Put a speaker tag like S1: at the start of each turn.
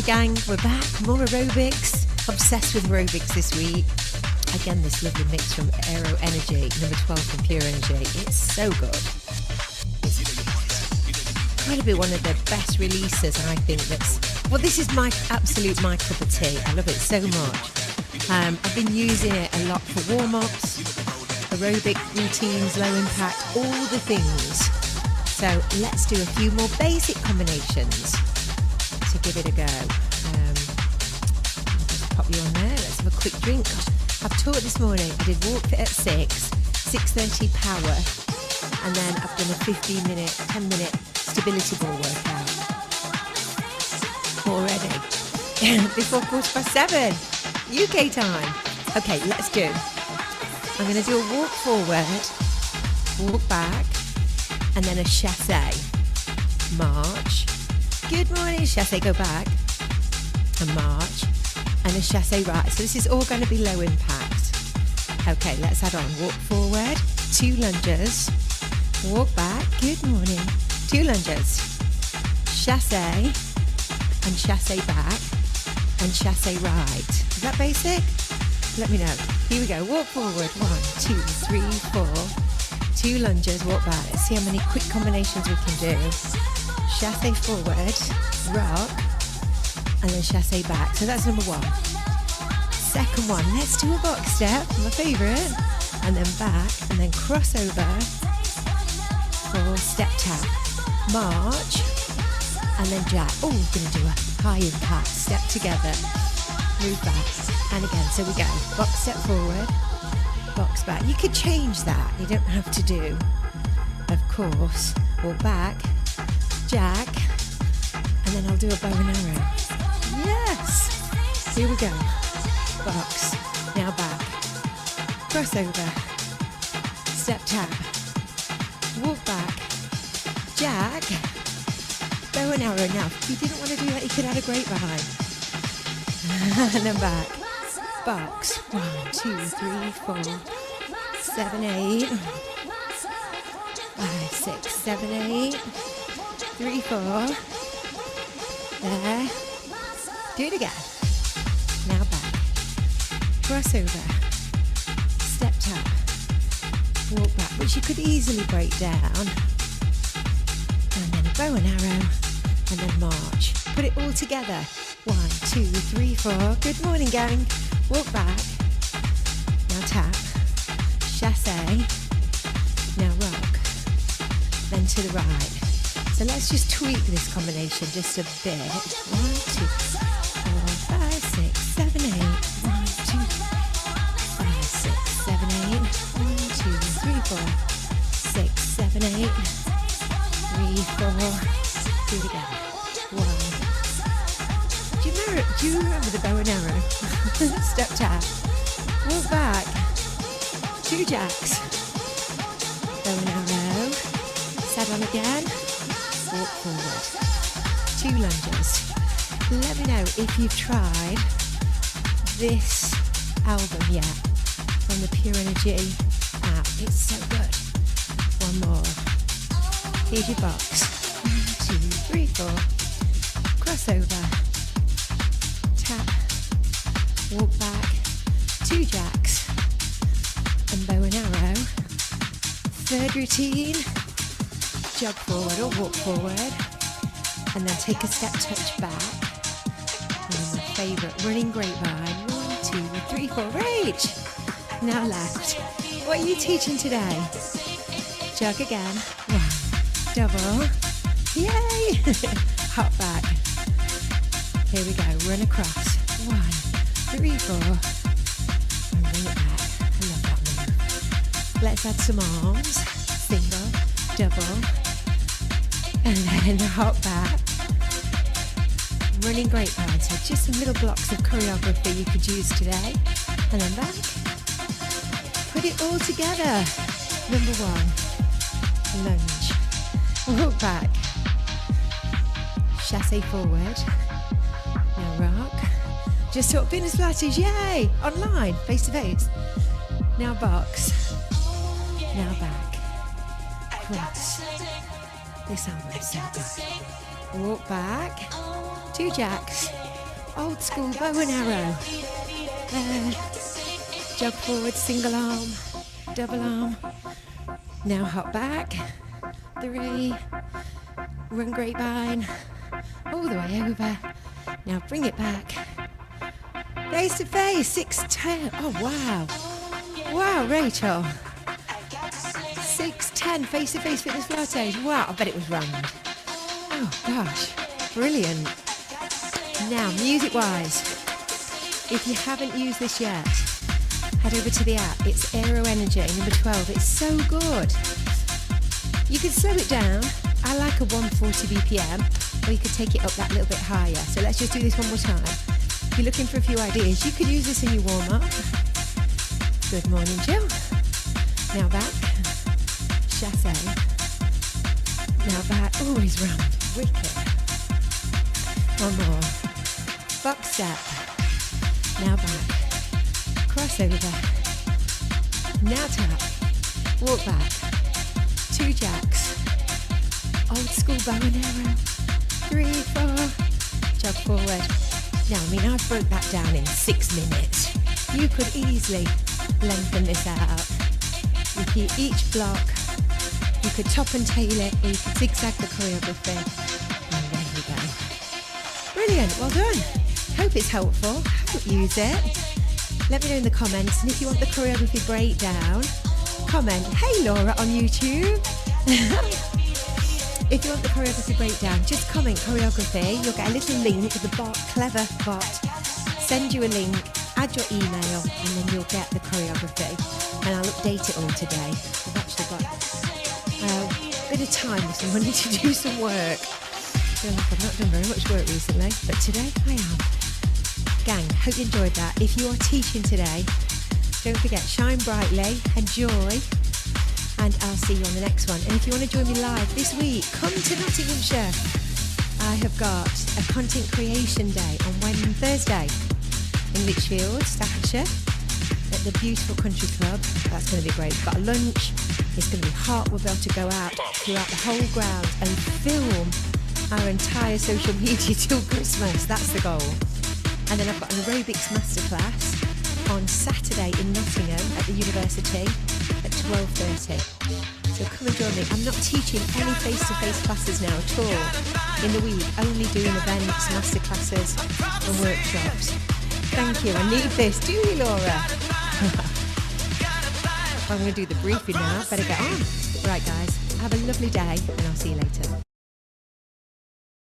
S1: gang, we're back, more aerobics. Obsessed with aerobics this week. Again, this lovely mix from Aero Energy, number 12 from Pure Energy. It's so good. It's got to be one of the best releases, I think. This is my cup of tea. I love it so much. I've been using it a lot for warm-ups, aerobic routines, low impact, all the things. So let's do a few more basic combinations to give it a go. I'll just pop you on there. Let's have a quick drink. I've taught this morning. I did walk fit at 6:30 power, and then I've done a 15-minute, 10-minute stability ball workout already before 7:15 UK time. Okay, let's do. I'm going to do a walk forward, walk back, and then a chassé. March. Good morning, chassé, go back. And march. And a chassé right. So this is all going to be low impact. Okay, let's add on. Walk forward, 2 lunges. Walk back. Good morning. 2 lunges. Chassé. And chassé back. And chassé right. Is that basic? Let me know. Here we go. Walk forward. 1, 2, 3, 4. 2 lunges, walk back. Let's see how many quick combinations we can do. Chassé forward, rock, and then chassé back. So that's number 1. Second one, let's do a box step, my favourite. And then back, and then crossover for step tap. March, and then jack. Oh, we're going to do a high impact step together. Move back, and again, so we go. Box step forward. Box back. You could change that. You don't have to do, of course. Walk back, jack, and then I'll do a bow and arrow. Yes! Here we go. Box. Now back. Crossover. Step tap. Walk back. Jack. Bow and arrow. Now, if you didn't want to do that, you could add a grapevine. And then back. Box. 1, 2, 3, 4, 7, 8. 5, 6, 7, 8. 3, 4. There. Do it again. Now back. Crossover. Step tap. Walk back, which you could easily break down. And then a bow and arrow. And then march. Put it all together. 1, 2, 3, 4. Good morning, gang. Walk back. Now tap. Chassé. Now rock. Then to the right. So let's just tweak this combination just a bit. 1, 2, 4, 5, 6, 7, 8. 1, 2, 5, 6, 7, 8. 1, 2, 3, 4, 6, 7, 8. 3, 4. Do it again. 1. Do you remember the bow and arrow? Step tap. Walk back. 2 jacks. Bow and arrow. Set on again. Walk forward. 2 lunges. Let me know if you've tried this album yet from the Pure Energy app. It's so good. 1 more. Here's your box. 1, 2, 3, 4. Crossover. Tap. Walk back. 2 jacks. And bow and arrow. Third routine. Jog forward or walk forward, and then take a step touch back. And my favourite, running grapevine. 1, 2, 3, 4, rage. Now left. What are you teaching today? Jog again. 1, double. Yay! Hop back. Here we go. Run across. 1, 3, 4. And bring it back. I love that move. Let's add some arms. Single, double. And then hop back. Running grapevine, so just some little blocks of choreography you could use today. And then back. Put it all together. Number 1, lunge. Walk back. Chassé forward. Now rock. Just taught beginner's Pilates, yay! Online, face to face. Now box. Now back. Cross. This album is so good. Walk back. 2 jacks. Old school bow and arrow. Jog forward, single arm, double arm. Now hop back. 3. Run grapevine. All the way over. Now bring it back. Face to face, 6, 10. Oh, wow. Wow, Rachel. 6, 10, face to face fitness Pilates. Wow, I bet it was round. Oh, gosh. Brilliant. Now, music-wise, if you haven't used this yet, head over to the app. It's Aero Energy, number 12. It's so good. You can slow it down. I like a 140 BPM, or you could take it up that little bit higher. So let's just do this one more time. If you're looking for a few ideas, you could use this in your warm-up. Good morning, Jill. Now back. Chassé. Now back. Always round. Wicked. One more. Box step. Now back. Crossover. Now tap. Walk back. 2 jacks. Old school bow and arrow. 3, 4. Jog forward. Now, I mean, I broke that down in 6 minutes. You could easily lengthen this out. Repeat each block. You could top and tail it, or you could zigzag the choreography. And there you go. Brilliant, well done. Hope it's helpful. Hope you use it. Let me know in the comments, and if you want the choreography breakdown, comment, "Hey Laura" on YouTube. If you want the choreography breakdown, just comment choreography. You'll get a little link with the bot, clever bot. Send you a link, add your email, and then you'll get the choreography. And I'll update it all today. I've actually got a bit of time this morning to do some work. I feel like I've not done very much work recently, but today I am. Gang, hope you enjoyed that. If you are teaching today, don't forget, shine brightly, enjoy, and I'll see you on the next one. And if you want to join me live this week, come to Nottinghamshire. I have got a content creation day on Thursday in Lichfield, Staffordshire, at the beautiful country club. That's going to be great. We've got a lunch. It's going to be hot. We'll be able to go out throughout the whole ground and film our entire social media till Christmas. That's the goal. And then I've got an aerobics masterclass on Saturday in Nottingham at the university at 12:30. So come and join me. I'm not teaching any face-to-face classes now at all in the week, only doing events, masterclasses and workshops. Thank you. I need this. Do you, Laura? I'm going to do the briefing now. Better get on. Right, guys. Have a lovely day, and I'll see you later.